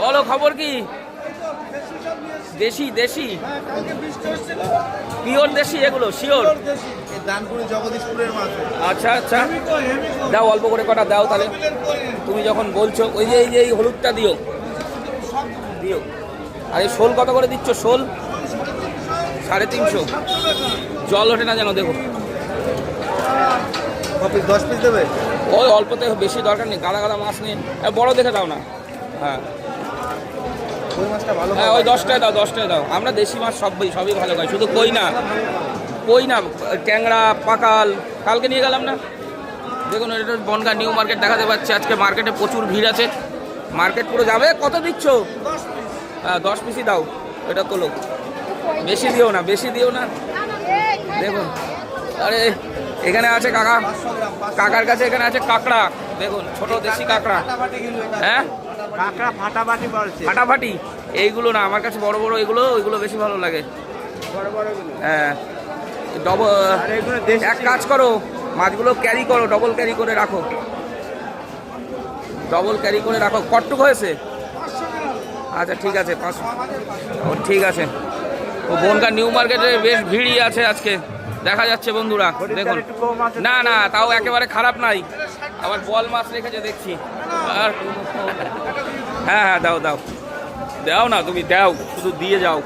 বলো খবর কি? দেশি দেশি পিওর দেশি এগুলো শিওর? জগদীশপুরের মাছ। আচ্ছা আচ্ছা, দাও অল্প করে কটা দাও তাহলে। তুমি যখন বলছো ওই যে এই হলুদটা দিও দিও। আর এই শোল কত করে দিচ্ছ? শোল 350। জল ওঠে না যেন, দেখো। 10 পিস দেবে? ওই অল্পতে, বেশি দরকার নেই। গাদা গাদা মাছ নিয়ে বড় দেখে দাও না। হ্যাঁ ওই মাছটা ভালো। হ্যাঁ ওই 10টায় দাও, 10টায় দাও। আমরা দেশি মাছ সবই ভালো খাই, শুধু কই না, ট্যাংরা, পাকাল কালকে নিয়ে গেলাম না। দেখুন এটা বনগাঁ নিউ মার্কেট দেখাতে পাচ্ছি। আজকে মার্কেটে প্রচুর ভিড় আছে, মার্কেট পুরো যাবে। কত দিচ্ছ? হ্যাঁ 10 পিসই দাও। এটা তোলো, বেশি দিও না, বেশি দিও না। দেখুন, আরে এখানে আছে কাকার কাছে এখানে আছে কাঁকড়া। দেখুন ছোট দেশি কাঁকড়া। হ্যাঁ কাঁকড়া ফাটাফাটি বলছে। ফাটাফাটি এইগুলো না, আমার কাছে বড় বড় ওইগুলো বেশি ভালো লাগে। হ্যাঁ এক কাজ করো, মাছগুলো ক্যারি করো, ডবল ক্যারি করে রাখো, কটটুক হয়েছে? আচ্ছা ঠিক আছে, 500। ও ঠিক আছে। ও বনগাঁ নিউ মার্কেটে বেশ ভিড়ই আছে আজকে, দেখা যাচ্ছে বন্ধুরা। দেখুন না না, তাও একেবারে খারাপ নাই। আবার বল মাছ রেখেছে দেখছি। আর হ্যাঁ দাও না, তুমি দাও, শুধু দিয়ে যাও।